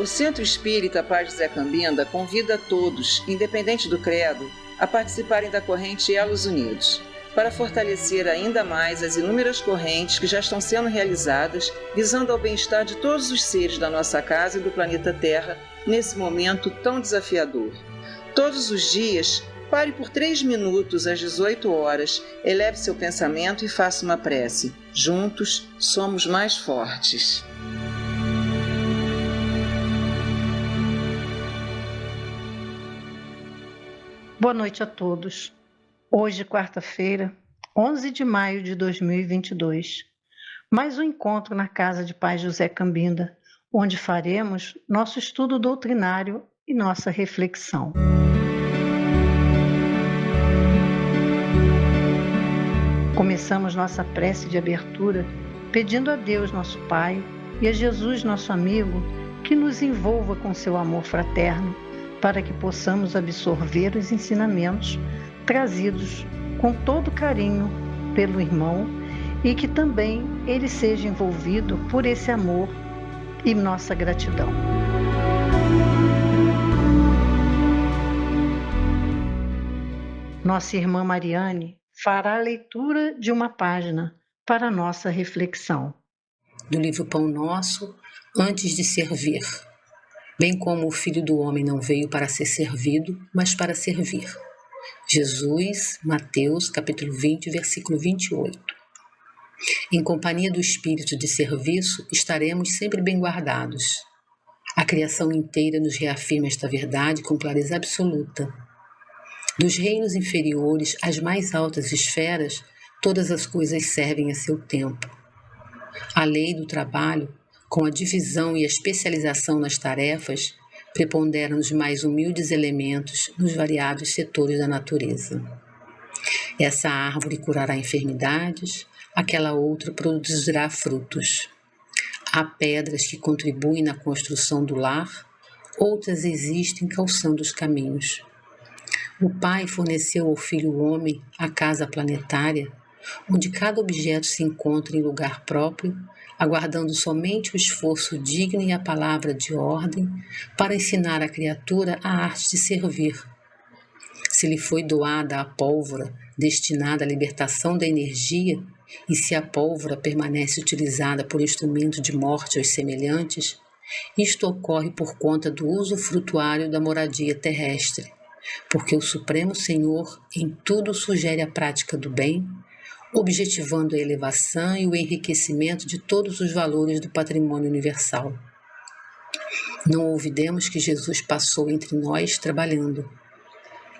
O Centro Espírita Paz José Cambinda convida a todos, independente do credo, a participarem da corrente Elos Unidos, para fortalecer ainda mais as inúmeras correntes que já estão sendo realizadas, visando ao bem-estar de todos os seres da nossa casa e do planeta Terra, nesse momento tão desafiador. Todos os dias, pare por 3 minutos às 18 horas, eleve seu pensamento e faça uma prece. Juntos, somos mais fortes. Boa noite a todos. Hoje, quarta-feira, 11 de maio de 2022, mais um encontro na Casa de Paz José Cambinda, onde faremos nosso estudo doutrinário e nossa reflexão. Começamos nossa prece de abertura pedindo a Deus, nosso Pai, e a Jesus, nosso amigo, que nos envolva com seu amor fraterno, para que possamos absorver os ensinamentos trazidos com todo carinho pelo irmão e que também ele seja envolvido por esse amor e nossa gratidão. Nossa irmã Mariane fará a leitura de uma página para a nossa reflexão. Do livro Pão Nosso, antes de servir. Bem como o Filho do Homem não veio para ser servido, mas para servir. Jesus, Mateus, capítulo 20, versículo 28. Em companhia do espírito de serviço, estaremos sempre bem guardados. A criação inteira nos reafirma esta verdade com clareza absoluta. Dos reinos inferiores às mais altas esferas, todas as coisas servem a seu tempo. A lei do trabalho, com a divisão e a especialização nas tarefas, preponderam os mais humildes elementos nos variados setores da natureza. Essa árvore curará enfermidades, aquela outra produzirá frutos. Há pedras que contribuem na construção do lar, outras existem calçando os caminhos. O Pai forneceu ao Filho homem a casa planetária, onde cada objeto se encontra em lugar próprio, aguardando somente o esforço digno e a palavra de ordem para ensinar à criatura a arte de servir. Se lhe foi doada a pólvora destinada à libertação da energia, e se a pólvora permanece utilizada por instrumento de morte aos semelhantes, isto ocorre por conta do uso frutuário da moradia terrestre, porque o Supremo Senhor em tudo sugere a prática do bem, objetivando a elevação e o enriquecimento de todos os valores do patrimônio universal. Não olvidemos que Jesus passou entre nós trabalhando.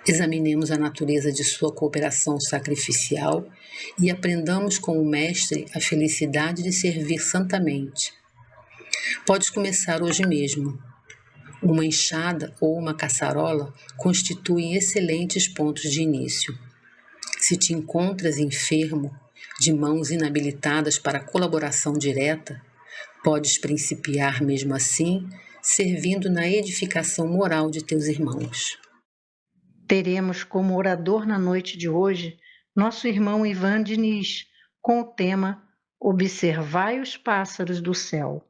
Examinemos a natureza de sua cooperação sacrificial e aprendamos com o Mestre a felicidade de servir santamente. Podes começar hoje mesmo. Uma enxada ou uma caçarola constituem excelentes pontos de início. Se te encontras enfermo, de mãos inabilitadas para colaboração direta, podes principiar mesmo assim, servindo na edificação moral de teus irmãos. Teremos como orador na noite de hoje nosso irmão Ivan Diniz, com o tema Observai os pássaros do céu.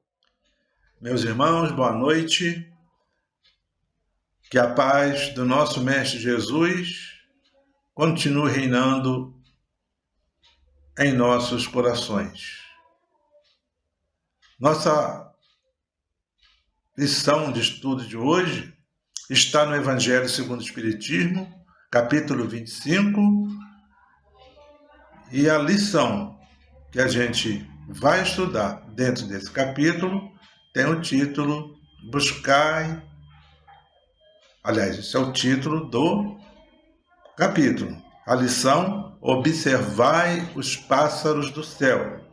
Meus irmãos, boa noite. Que a paz do nosso Mestre Jesus continue reinando em nossos corações. Nossa lição de estudo de hoje está no Evangelho segundo o Espiritismo, capítulo 25, e a lição que a gente vai estudar dentro desse capítulo tem o título Buscai. Aliás, esse é o título do capítulo. A lição, observai os pássaros do céu.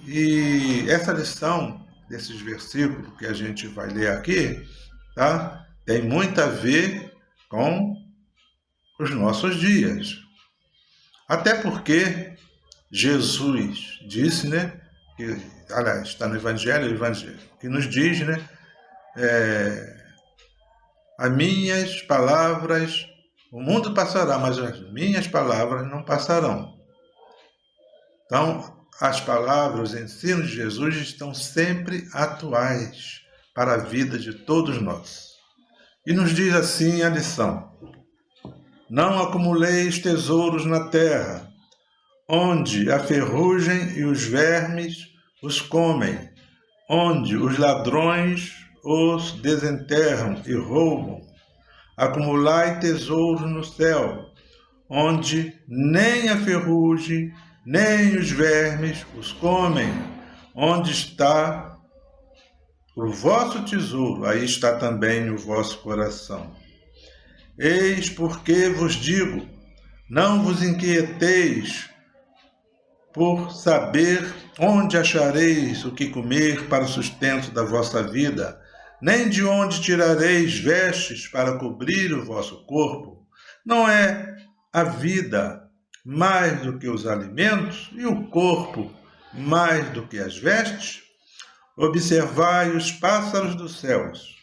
E essa lição, desses versículos que a gente vai ler aqui, tá? Tem muito a ver com os nossos dias. Até porque Jesus disse, né? Que, aliás, está no Evangelho, que nos diz, né? As minhas palavras, o mundo passará, mas as minhas palavras não passarão. Então, as palavras, os ensinos de Jesus estão sempre atuais. para a vida de todos nós. E nos diz assim a lição: não acumuleis tesouros na terra, onde a ferrugem e os vermes os comem, onde os ladrões os desenterram e roubam. Acumulai tesouros no céu, onde nem a ferrugem, nem os vermes os comem. Onde está o vosso tesouro, aí está também o vosso coração. Eis porque vos digo, não vos inquieteis por saber onde achareis o que comer para o sustento da vossa vida, nem de onde tirareis vestes para cobrir o vosso corpo. Não é a vida mais do que os alimentos e o corpo mais do que as vestes? Observai os pássaros dos céus.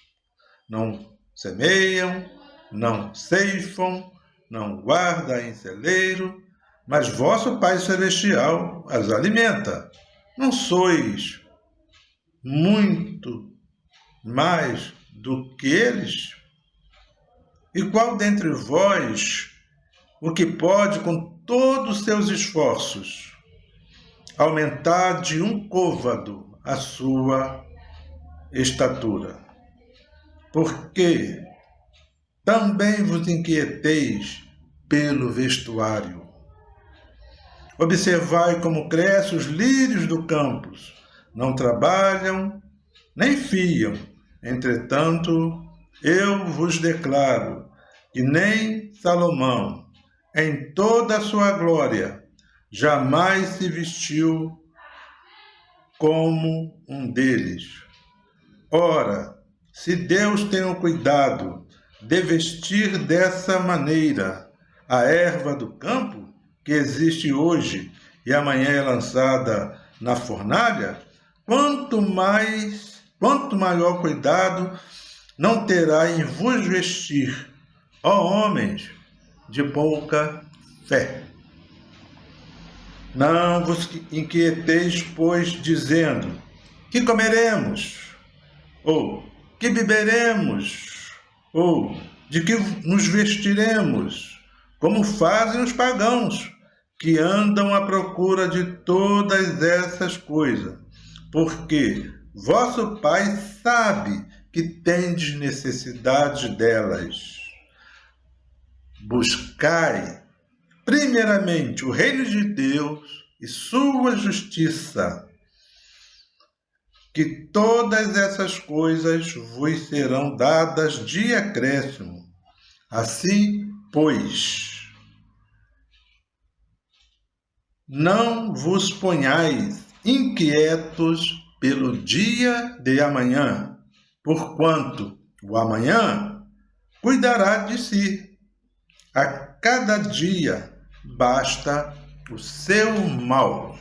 Não semeiam, não ceifam, não guardam em celeiro, mas vosso Pai Celestial as alimenta. Não sois muito mais do que eles? E qual dentre vós o que pode, com todos os seus esforços, aumentar de um côvado a sua estatura? Porque também vos inquieteis pelo vestuário. Observai como crescem os lírios do campo, não trabalham, nem fiam. Entretanto, eu vos declaro que nem Salomão, em toda a sua glória, jamais se vestiu como um deles. Ora, se Deus tem o cuidado de vestir dessa maneira a erva do campo, que existe hoje e amanhã é lançada na fornalha, quanto maior cuidado não terá em vos vestir, ó homens de pouca fé. Não vos inquieteis, pois, dizendo: que comeremos? Ou que beberemos? Ou de que nos vestiremos? Como fazem os pagãos, que andam à procura de todas essas coisas, porque vosso Pai sabe que tendes necessidade delas. Buscai primeiramente o reino de Deus e sua justiça, que todas essas coisas vos serão dadas de acréscimo. Assim, pois, não vos ponhais inquietos pelo dia de amanhã, porquanto o amanhã cuidará de si. A cada dia basta o seu mal.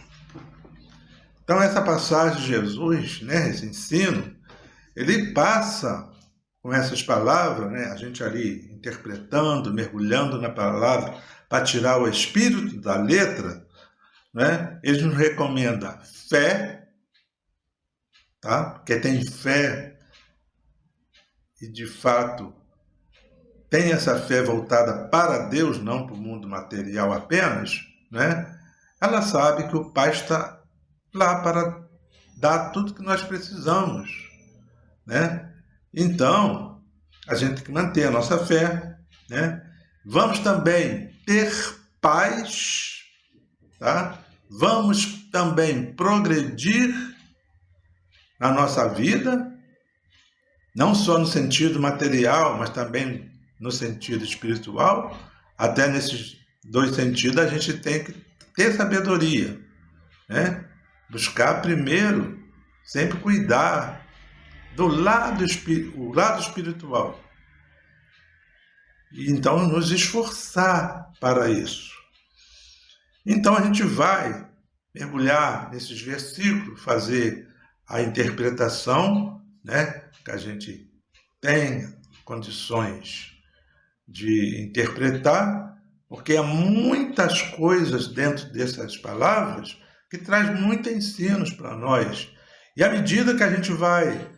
Então, essa passagem de Jesus, esse ensino, ele passa com essas palavras, a gente ali interpretando, mergulhando na palavra, para tirar o espírito da letra, ele nos recomenda fé, tá? Porque tem fé e, de fato, tem essa fé voltada para Deus, não para o mundo material apenas, ela sabe que o Pai está lá para dar tudo que nós precisamos, Então, a gente tem que manter a nossa fé, Vamos também ter paz, tá? Vamos também progredir na nossa vida, não só no sentido material, mas também no sentido espiritual. Até nesses dois sentidos a gente tem que ter sabedoria, Buscar primeiro, sempre cuidar do lado espiritual. E então nos esforçar para isso. Então a gente vai mergulhar nesses versículos, fazer a interpretação, que a gente tem condições de interpretar, porque há muitas coisas dentro dessas palavras que traz muitos ensinos para nós. E à medida que a gente vai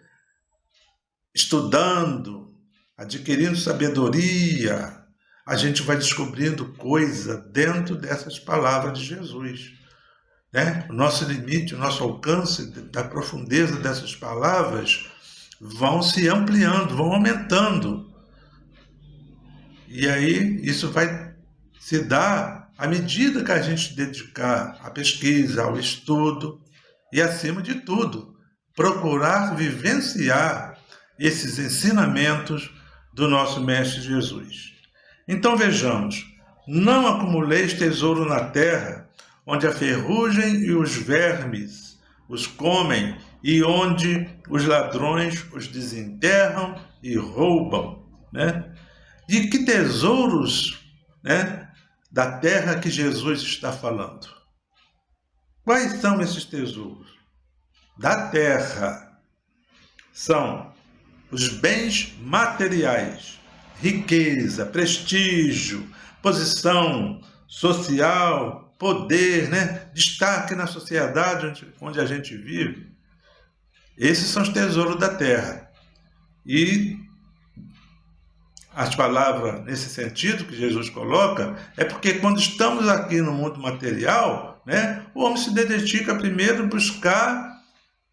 estudando, adquirindo sabedoria, a gente vai descobrindo coisa dentro dessas palavras de Jesus, né? O nosso limite, o nosso alcance da profundeza dessas palavras vão se ampliando, vão aumentando. E aí isso vai se dar à medida que a gente dedicar à pesquisa, ao estudo e, acima de tudo, procurar vivenciar esses ensinamentos do nosso Mestre Jesus. Então vejamos, não acumuleis tesouro na terra, onde a ferrugem e os vermes os comem, e onde os ladrões os desenterram e roubam, né? De que tesouros, né, da terra que Jesus está falando? Quais são esses tesouros? Da terra são os bens materiais, riqueza, prestígio, posição social, poder, né? Destaque na sociedade onde a gente vive. Esses são os tesouros da terra. E as palavras nesse sentido que Jesus coloca é porque quando estamos aqui no mundo material, né, o homem se dedica primeiro a buscar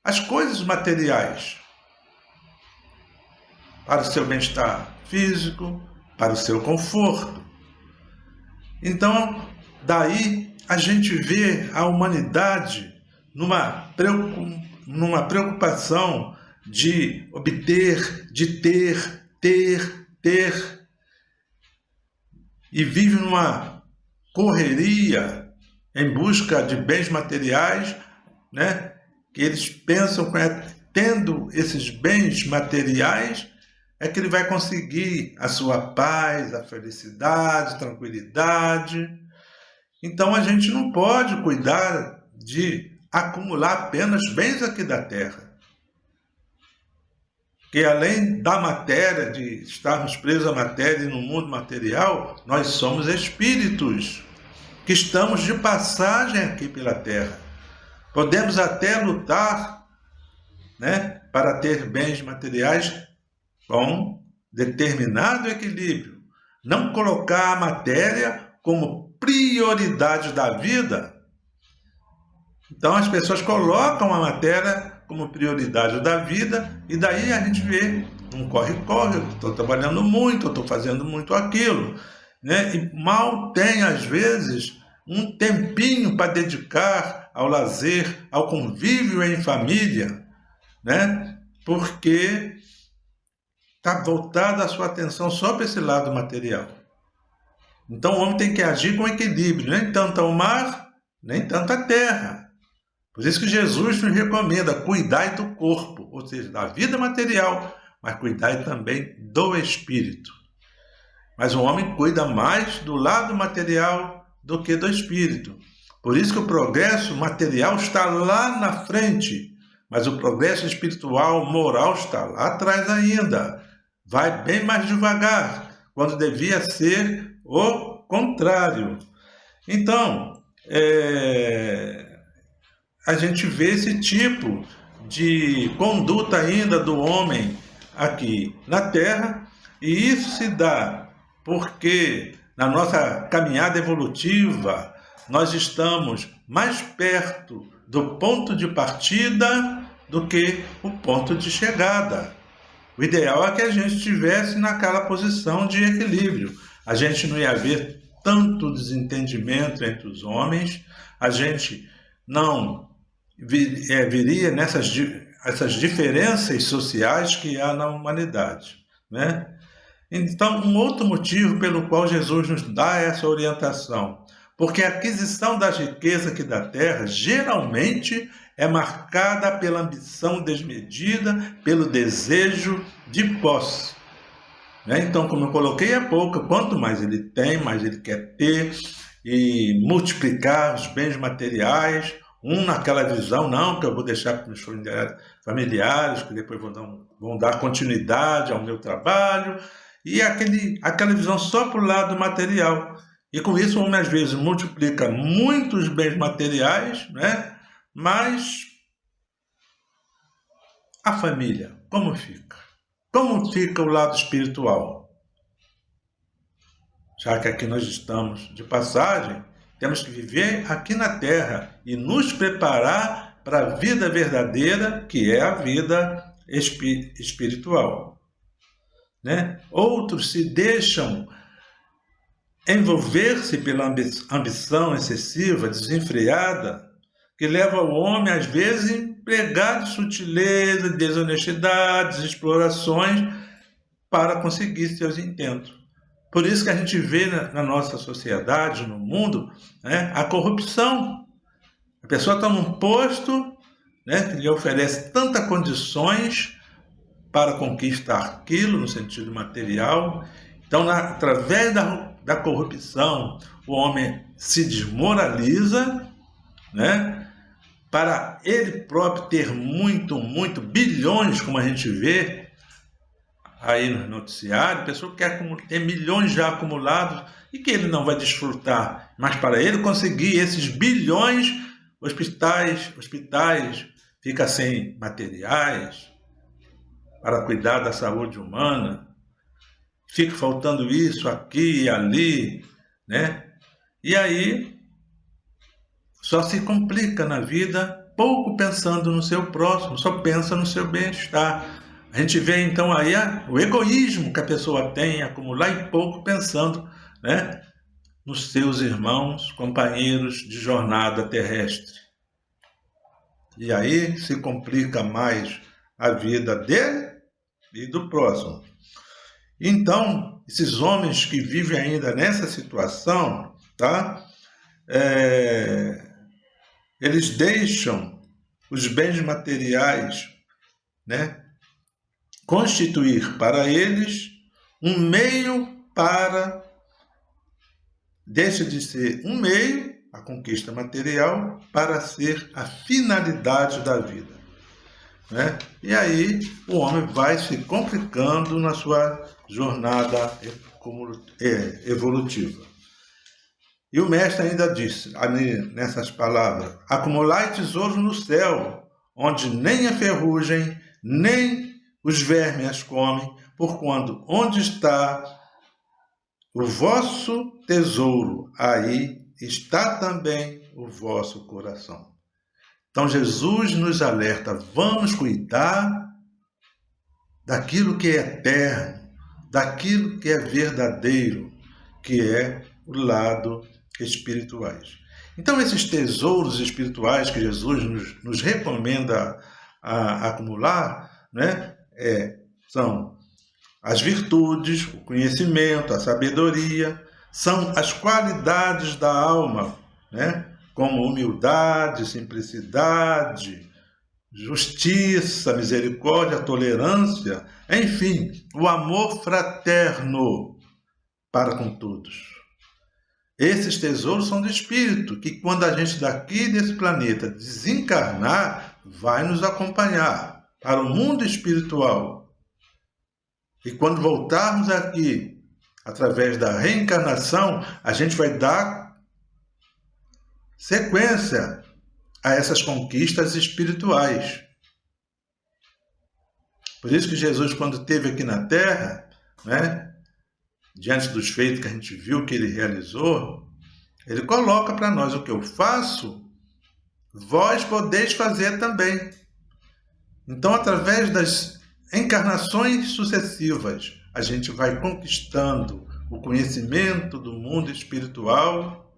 as coisas materiais para o seu bem-estar físico, para o seu conforto. Então, daí a gente vê a humanidade numa preocupação de obter, de ter, e vive numa correria em busca de bens materiais, né? Que eles pensam que tendo esses bens materiais é que ele vai conseguir a sua paz, a felicidade, a tranquilidade. Então a gente não pode cuidar de acumular apenas bens aqui da terra. Que além da matéria, de estarmos presos à matéria e no mundo material, nós somos espíritos que estamos de passagem aqui pela terra. Podemos até lutar, né, para ter bens materiais com determinado equilíbrio. Não colocar a matéria como prioridade da vida. Então as pessoas colocam a matéria como prioridade da vida, e daí a gente vê um corre-corre, eu estou trabalhando muito, eu estou fazendo muito aquilo, né? E mal tem, às vezes, um tempinho para dedicar ao lazer, ao convívio em família, né? Porque está voltada a sua atenção só para esse lado material. Então o homem tem que agir com equilíbrio, nem tanto ao mar, nem tanto à terra. Por isso que Jesus nos recomenda, cuidai do corpo, ou seja, da vida material, mas cuidai também do espírito. Mas o homem cuida mais do lado material do que do espírito. Por isso que o progresso material está lá na frente, mas o progresso espiritual, moral, está lá atrás ainda. Vai bem mais devagar, quando devia ser o contrário. Então, a gente vê esse tipo de conduta ainda do homem aqui na Terra, e isso se dá porque na nossa caminhada evolutiva nós estamos mais perto do ponto de partida do que o ponto de chegada. O ideal é que a gente estivesse naquela posição de equilíbrio. A gente não ia ver tanto desentendimento entre os homens, a gente não viria essas diferenças sociais que há na humanidade, né? Então, um outro motivo pelo qual Jesus nos dá essa orientação, porque a aquisição das riquezas aqui da terra geralmente é marcada pela ambição desmedida, pelo desejo de posse, né? Então, como eu coloquei há pouco, quanto mais ele tem, mais ele quer ter e multiplicar os bens materiais. Naquela visão, não, que eu vou deixar para os meus familiares, que depois vão dar continuidade ao meu trabalho, e aquela visão só para o lado material. E com isso o homem às vezes multiplica muitos bens materiais, né? Mas a família, como fica? Como fica o lado espiritual? Já que aqui nós estamos de passagem, temos que viver aqui na Terra e nos preparar para a vida verdadeira, que é a vida espiritual. Né? Outros se deixam envolver-se pela ambição excessiva, desenfreada, que leva o homem, às vezes, a empregar de sutileza, desonestidades, explorações para conseguir seus intentos. Por isso que a gente vê na nossa sociedade, no mundo, né, a corrupção. A pessoa está num posto, né, que lhe oferece tantas condições para conquistar aquilo, no sentido material. Então, através da corrupção, o homem se desmoraliza, né, para ele próprio ter muito, bilhões, como a gente vê aí no noticiário, pessoa que quer ter milhões já acumulados e que ele não vai desfrutar, mas para ele conseguir esses bilhões, hospitais fica sem materiais para cuidar da saúde humana, fica faltando isso aqui e ali, né? E aí só se complica na vida, pouco pensando no seu próximo, só pensa no seu bem-estar. A gente vê então aí o egoísmo que a pessoa tem, acumular e pouco pensando, né, nos seus irmãos, companheiros de jornada terrestre. E aí se complica mais a vida dele e do próximo. Então, esses homens que vivem ainda nessa situação, tá? Eles deixam os bens materiais, né, constituir para eles um meio para... Deixa de ser um meio, a conquista material, para ser a finalidade da vida. Né? E aí o homem vai se complicando na sua jornada evolutiva. E o mestre ainda disse, nessas palavras, acumulai tesouros no céu, onde nem a ferrugem, nem os vermes as comem, porquanto onde está o vosso tesouro, aí está também o vosso coração. Então Jesus nos alerta, vamos cuidar daquilo que é eterno, daquilo que é verdadeiro, que é o lado espirituais. Então esses tesouros espirituais que Jesus nos recomenda a acumular, né, são as virtudes, o conhecimento, a sabedoria, são as qualidades da alma, né, como humildade, simplicidade, justiça, misericórdia, tolerância, enfim, o amor fraterno para com todos. Esses tesouros são do espírito, que quando a gente daqui desse planeta desencarnar, vai nos acompanhar para o mundo espiritual. E quando voltarmos aqui, através da reencarnação, a gente vai dar sequência a essas conquistas espirituais. Por isso que Jesus, quando esteve aqui na Terra, né, diante dos feitos que a gente viu que ele realizou, ele coloca para nós: o que eu faço, vós podeis fazer também. Então, através das encarnações sucessivas, a gente vai conquistando o conhecimento do mundo espiritual,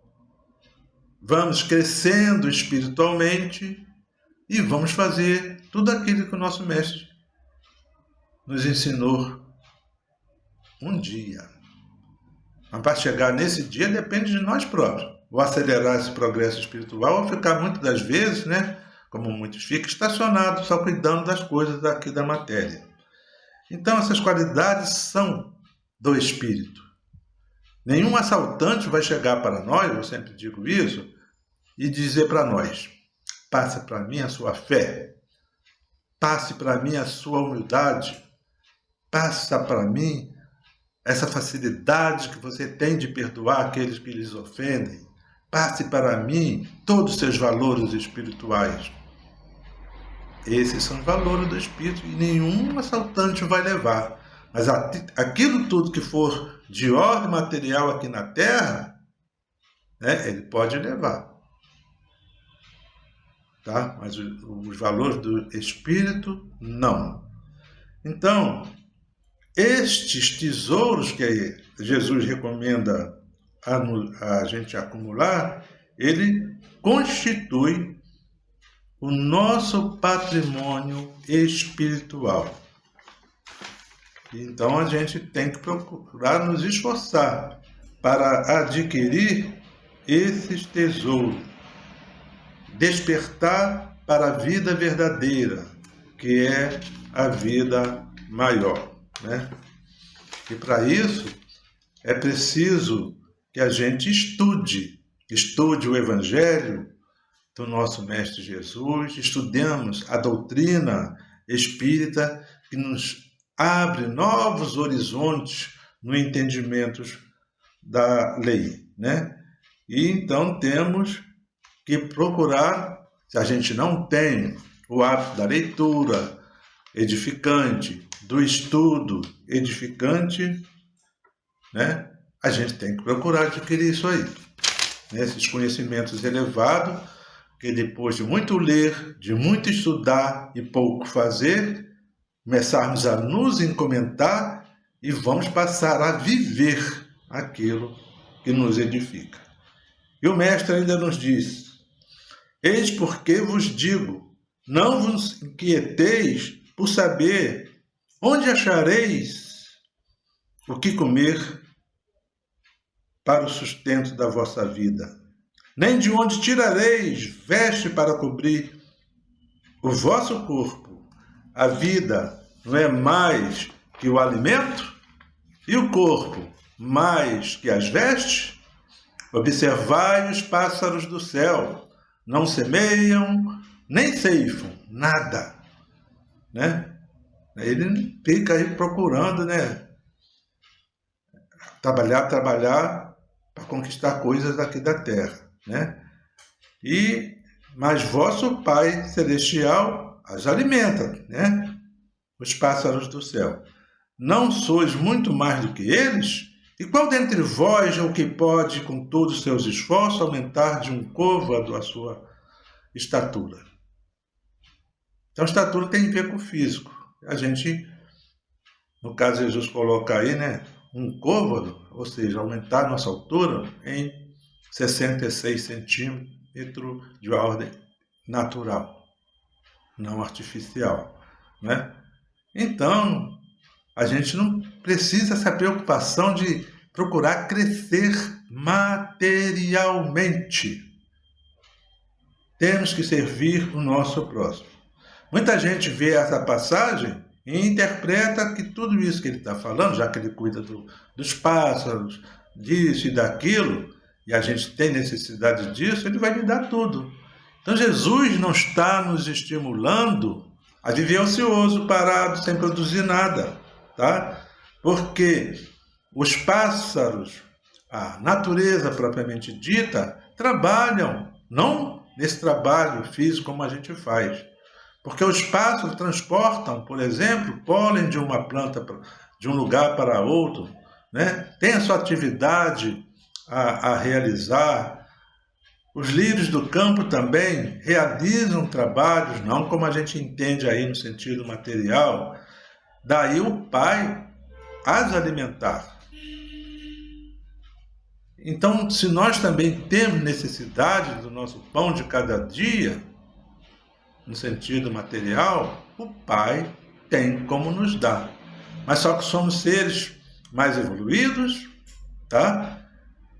vamos crescendo espiritualmente e vamos fazer tudo aquilo que o nosso mestre nos ensinou um dia. Mas para chegar nesse dia depende de nós próprios. Ou acelerar esse progresso espiritual, ou ficar muitas das vezes, né, como muitos ficam, estacionados, só cuidando das coisas daqui da matéria. Então essas qualidades são do espírito. Nenhum assaltante vai chegar para nós, eu sempre digo isso, e dizer para nós: passe para mim a sua fé, passe para mim a sua humildade, passa para mim essa facilidade que você tem de perdoar aqueles que lhes ofendem, passe para mim todos os seus valores espirituais. Esses são os valores do Espírito e nenhum assaltante vai levar. Mas aquilo tudo que for de ordem material aqui na Terra, né, ele pode levar. Tá? Mas os valores do Espírito, não. Então, estes tesouros que Jesus recomenda a gente acumular, ele constitui o nosso patrimônio espiritual. Então, a gente tem que procurar nos esforçar para adquirir esses tesouros, despertar para a vida verdadeira, que é a vida maior, né? E para isso é preciso que a gente estude o Evangelho do nosso Mestre Jesus, estudemos a doutrina espírita que nos abre novos horizontes no entendimento da lei, né? E então temos que procurar, se a gente não tem o hábito da leitura edificante, do estudo edificante, né? A gente tem que procurar adquirir isso aí, né? Esses conhecimentos elevados, que depois de muito ler, de muito estudar e pouco fazer, começarmos a nos encomendar e vamos passar a viver aquilo que nos edifica. E o Mestre ainda nos diz: eis porque vos digo, não vos inquieteis por saber onde achareis o que comer para o sustento da vossa vida, nem de onde tirareis veste para cobrir o vosso corpo. A vida não é mais que o alimento, e o corpo mais que as vestes? Observai os pássaros do céu, não semeiam, nem ceifam, nada, né? Ele fica aí procurando, né? Trabalhar para conquistar coisas aqui da terra, né? Mas vosso Pai Celestial as alimenta, né? Os pássaros do céu. Não sois muito mais do que eles? E qual dentre vós é o que pode, com todos os seus esforços, aumentar de um côvado a sua estatura? Então, estatura tem a ver com o físico. A gente, no caso, Jesus coloca aí, né, um côvado, ou seja, aumentar a nossa altura em 66 centímetros de ordem natural, não artificial, né? Então, a gente não precisa essa preocupação de procurar crescer materialmente. Temos que servir o nosso próximo. Muita gente vê essa passagem e interpreta que tudo isso que ele está falando, já que ele cuida dos pássaros, disso e daquilo, e a gente tem necessidade disso, ele vai me dar tudo. Então, Jesus não está nos estimulando a viver ocioso, parado, sem produzir nada, tá? Porque os pássaros, a natureza propriamente dita, trabalham, não nesse trabalho físico como a gente faz. Porque os pássaros transportam, por exemplo, pólen de uma planta de um lugar para outro, né? Tem a sua atividade a realizar. Os lírios do campo também realizam trabalhos, não como a gente entende aí no sentido material. Daí o Pai as alimentar. Então, se nós também temos necessidade do nosso pão de cada dia, no sentido material, o Pai tem como nos dar. Mas só que somos seres mais evoluídos, tá?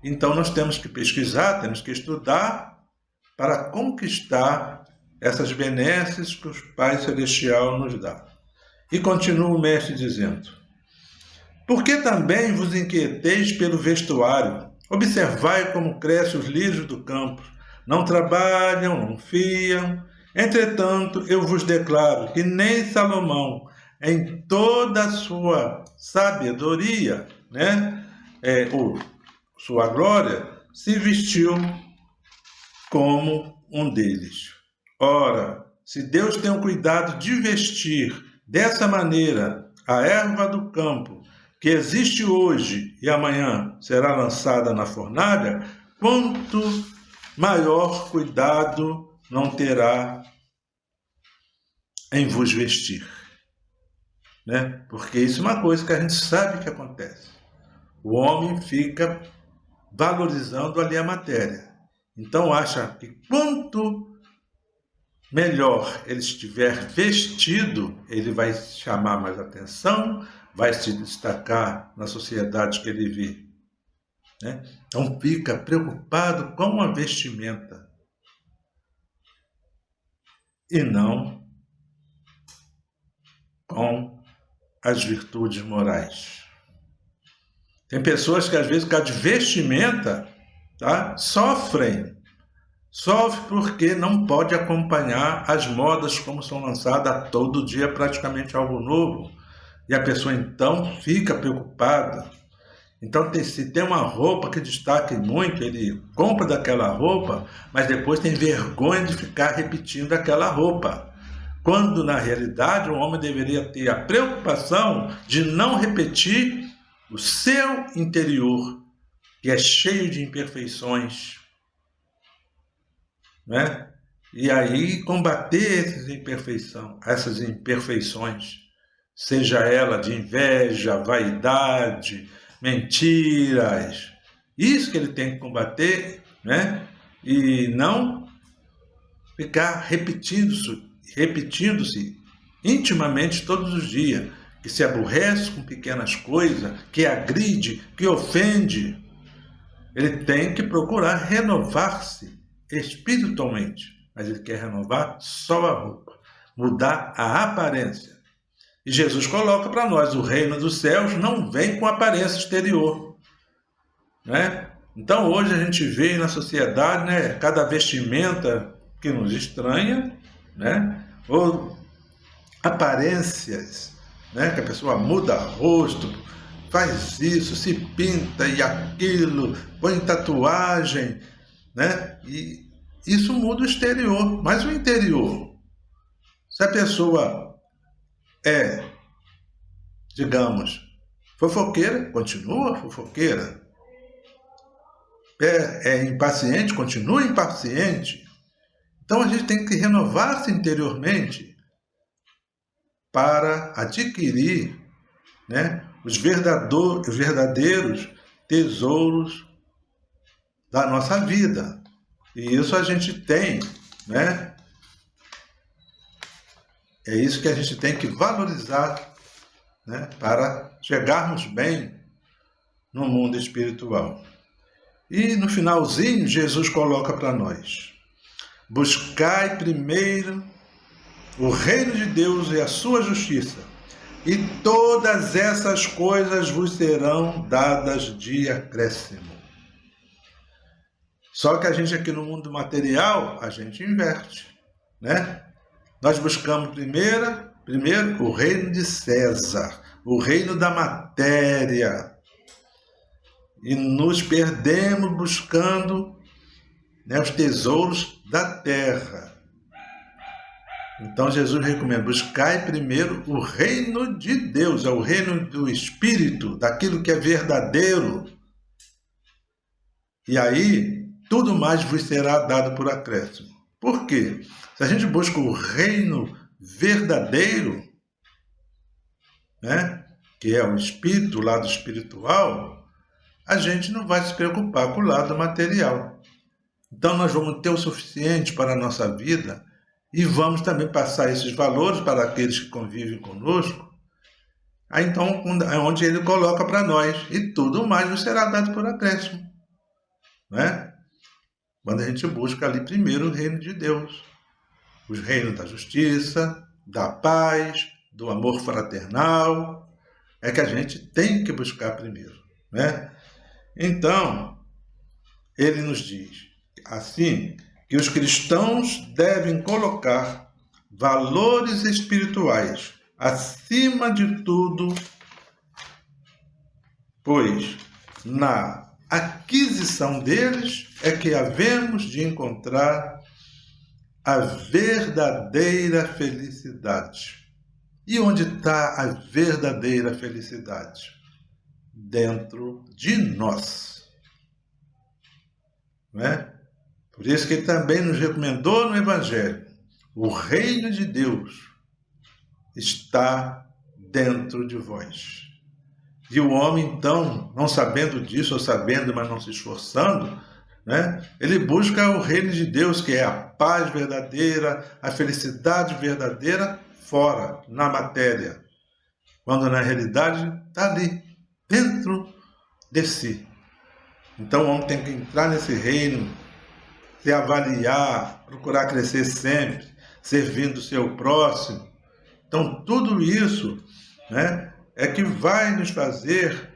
Então nós temos que pesquisar, temos que estudar para conquistar essas benesses que o Pai Celestial nos dá. E continua o Mestre dizendo: por que também vos inquieteis pelo vestuário? Observai como crescem os lírios do campo. Não trabalham, não fiam. Entretanto, eu vos declaro que nem Salomão, em toda a sua sabedoria, né, ou sua glória, se vestiu como um deles. Ora, se Deus tem o cuidado de vestir dessa maneira a erva do campo, que existe hoje e amanhã será lançada na fornalha, quanto maior cuidado não terá em vos vestir. Né? Porque isso é uma coisa que a gente sabe que acontece. O homem fica valorizando ali a matéria. Então acha que quanto melhor ele estiver vestido, ele vai chamar mais atenção, vai se destacar na sociedade que ele vive. Né? Então fica preocupado com a vestimenta e não com as virtudes morais. Tem pessoas que às vezes, por causa de vestimenta, tá? Sofre porque não pode acompanhar as modas como são lançadas todo dia, praticamente algo novo. E a pessoa então fica preocupada. Então, se tem uma roupa que destaque muito, ele compra daquela roupa, mas depois tem vergonha de ficar repetindo aquela roupa. Quando, na realidade, o homem deveria ter a preocupação de não repetir o seu interior, que é cheio de imperfeições, né? E aí combater essas imperfeições, seja ela de inveja, vaidade, mentiras, isso que ele tem que combater, né? E não ficar repetindo-se intimamente todos os dias, que se aborrece com pequenas coisas, que agride, que ofende. Ele tem que procurar renovar-se espiritualmente, mas ele quer renovar só a roupa, mudar a aparência. E Jesus coloca para nós, o reino dos céus não vem com aparência exterior, né? Então hoje a gente vê na sociedade, né, cada vestimenta que nos estranha, né, ou aparências, né, que a pessoa muda rosto, faz isso, se pinta e aquilo, põe tatuagem, né? E isso muda o exterior, mas o interior, se a pessoa é, digamos, fofoqueira, continua fofoqueira, é impaciente, continua impaciente. Então a gente tem que renovar-se interiormente para adquirir, né, os verdadeiros tesouros da nossa vida. E isso a gente tem, né? É isso que a gente tem que valorizar, né, para chegarmos bem no mundo espiritual. E no finalzinho, Jesus coloca para nós: buscai primeiro o reino de Deus e a sua justiça, e todas essas coisas vos serão dadas de acréscimo. Só que a gente aqui no mundo material, a gente inverte, né? Nós buscamos primeiro o reino de César, o reino da matéria, e nos perdemos buscando, né, os tesouros da terra. Então Jesus recomenda: buscai primeiro o reino de Deus, é o reino do Espírito, daquilo que é verdadeiro. E aí tudo mais vos será dado por acréscimo. Por quê? Se a gente busca o reino verdadeiro, né, que é o Espírito, o lado espiritual, a gente não vai se preocupar com o lado material. Então nós vamos ter o suficiente para a nossa vida e vamos também passar esses valores para aqueles que convivem conosco. Aí então é onde ele coloca para nós: e tudo mais nos será dado por acréscimo, né? Quando a gente busca ali primeiro o reino de Deus, os reinos da justiça, da paz, do amor fraternal, é que a gente tem que buscar primeiro, né? Então, ele nos diz assim, que os cristãos devem colocar valores espirituais acima de tudo, pois na aquisição deles é que havemos de encontrar a verdadeira felicidade. E onde está a verdadeira felicidade? Dentro de nós. Não é? Por isso que ele também nos recomendou no Evangelho. O reino de Deus está dentro de vós. E o homem, então, não sabendo disso, ou sabendo, mas não se esforçando, né? Ele busca o reino de Deus, que é a paz verdadeira, a felicidade verdadeira, fora, na matéria. Quando na realidade está ali, dentro de si. Então o homem tem que entrar nesse reino, se avaliar, procurar crescer sempre, servindo o seu próximo. Então tudo isso, né, é que vai nos fazer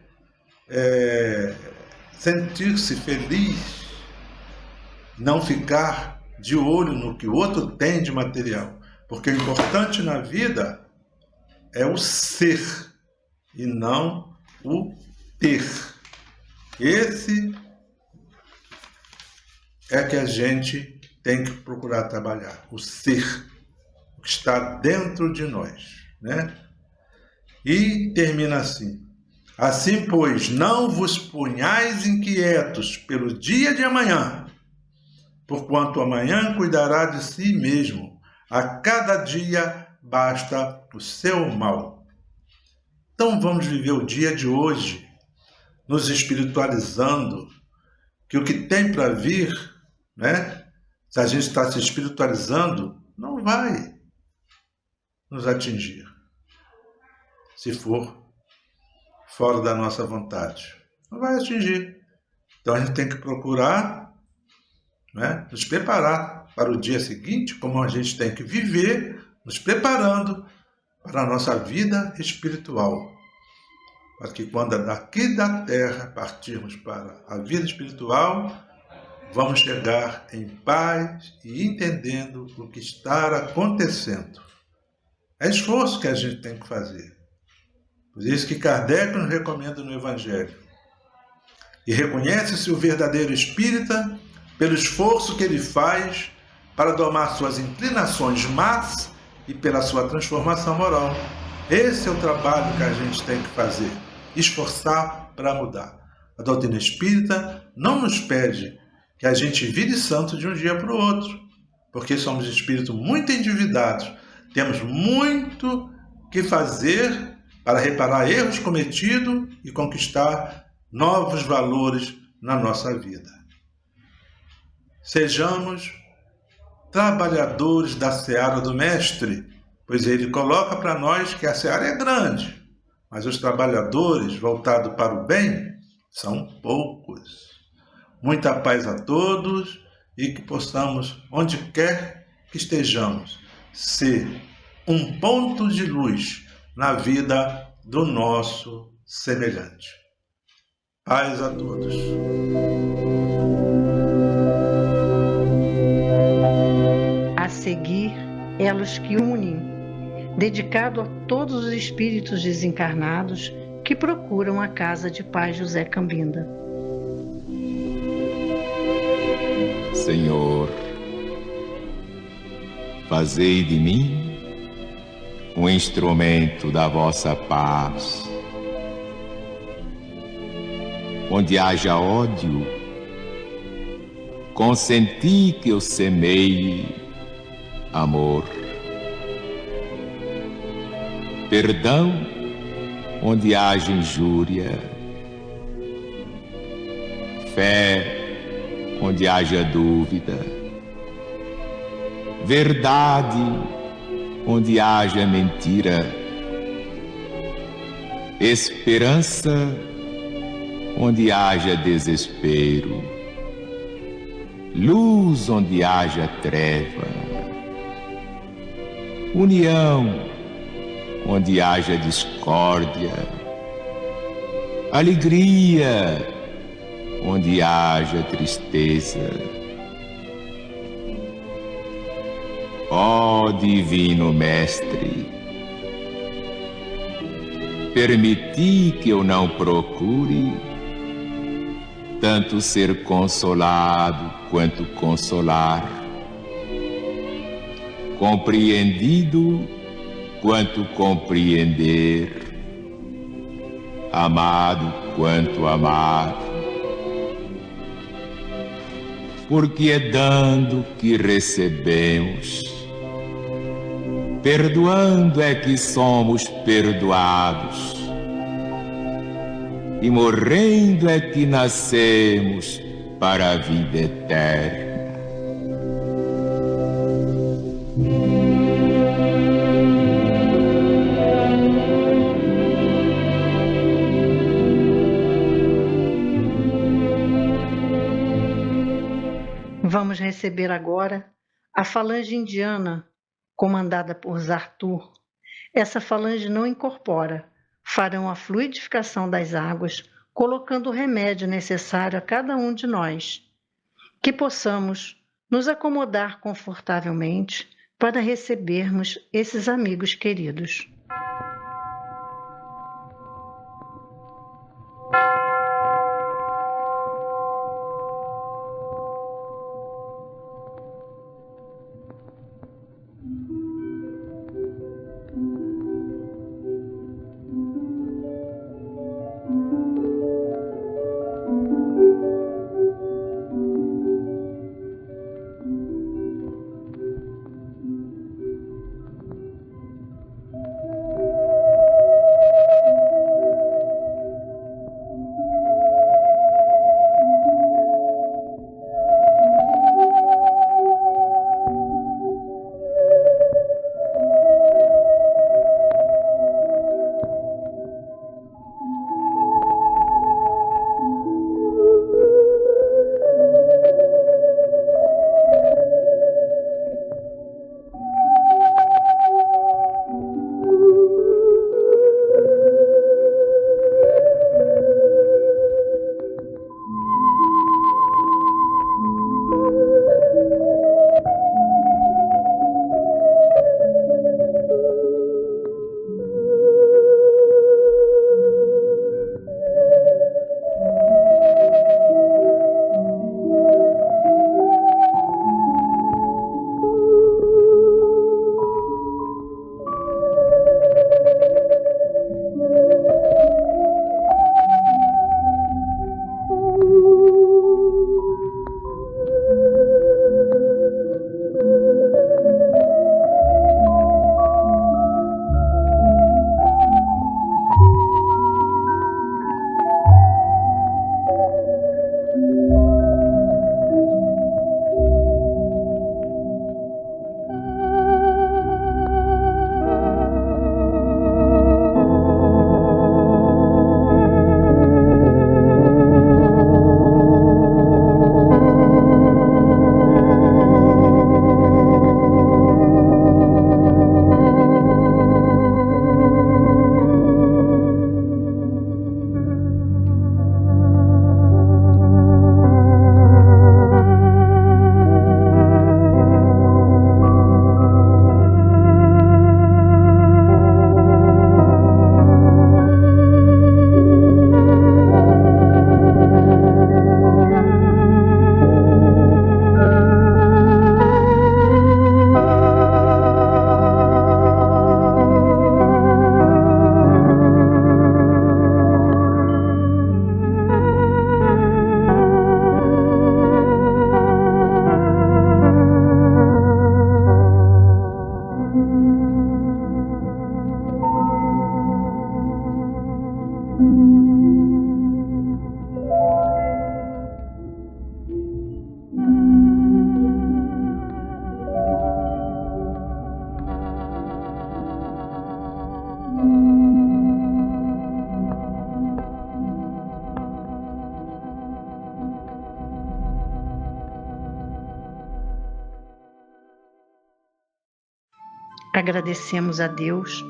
sentir-se feliz, não ficar de olho no que o outro tem de material. Porque o importante na vida é o ser e não o ter. Esse é que a gente tem que procurar trabalhar, o ser, o que está dentro de nós, né? E termina assim: assim, pois, não vos ponhais inquietos pelo dia de amanhã, porquanto amanhã cuidará de si mesmo. A cada dia basta o seu mal. Então vamos viver o dia de hoje, nos espiritualizando, que o que tem para vir, né? Se a gente está se espiritualizando, não vai nos atingir, se for fora da nossa vontade. Não vai atingir. Então a gente tem que procurar, né, nos preparar para o dia seguinte, como a gente tem que viver, nos preparando para a nossa vida espiritual. Para que quando daqui da terra partirmos para a vida espiritual, vamos chegar em paz e entendendo o que está acontecendo. É esforço que a gente tem que fazer. Por isso que Kardec nos recomenda no Evangelho. E reconhece-se o verdadeiro espírita pelo esforço que ele faz para domar suas inclinações más e pela sua transformação moral. Esse é o trabalho que a gente tem que fazer, esforçar para mudar. A doutrina espírita não nos pede que a gente vire santo de um dia para o outro, porque somos espíritos muito endividados, temos muito que fazer para reparar erros cometidos e conquistar novos valores na nossa vida. Sejamos trabalhadores da seara do Mestre, pois ele coloca para nós que a seara é grande, mas os trabalhadores voltados para o bem são poucos. Muita paz a todos e que possamos, onde quer que estejamos, ser um ponto de luz na vida do nosso semelhante. Paz a todos. A seguir, Elos que unem, dedicado a todos os espíritos desencarnados que procuram a casa de Pai José Cambinda. Senhor, fazei de mim um instrumento da vossa paz. Onde haja ódio, consenti que eu semeie amor. Perdão onde haja injúria, fé onde haja dúvida, verdade onde haja mentira, esperança onde haja desespero, luz onde haja treva, união onde haja discórdia, alegria onde haja tristeza. Ó Divino Mestre, permiti que eu não procure tanto ser consolado quanto consolar, compreendido quanto compreender, amado quanto amar, porque é dando que recebemos, perdoando é que somos perdoados, e morrendo é que nascemos para a vida eterna. Vamos receber agora a falange indiana, comandada por Zartur. Essa falange não incorpora, farão a fluidificação das águas, colocando o remédio necessário a cada um de nós, que possamos nos acomodar confortavelmente para recebermos esses amigos queridos. Agradecemos a Deus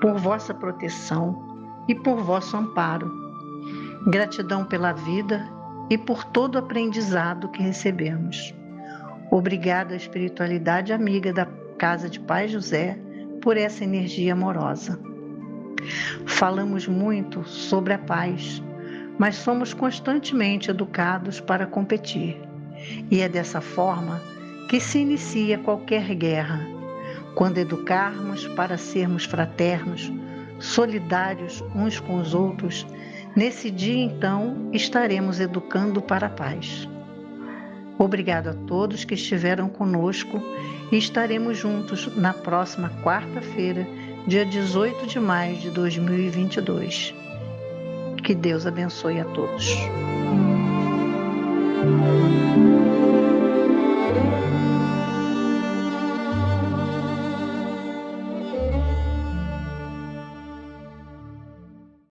por vossa proteção e por vosso amparo. Gratidão pela vida e por todo o aprendizado que recebemos. Obrigada à espiritualidade amiga da Casa de Pai José por essa energia amorosa. Falamos muito sobre a paz, mas somos constantemente educados para competir. E é dessa forma que se inicia qualquer guerra, Quando educarmos para sermos fraternos, solidários uns com os outros, nesse dia então estaremos educando para a paz. Obrigado a todos que estiveram conosco e estaremos juntos na próxima quarta-feira, dia 18 de maio de 2022. Que Deus abençoe a todos.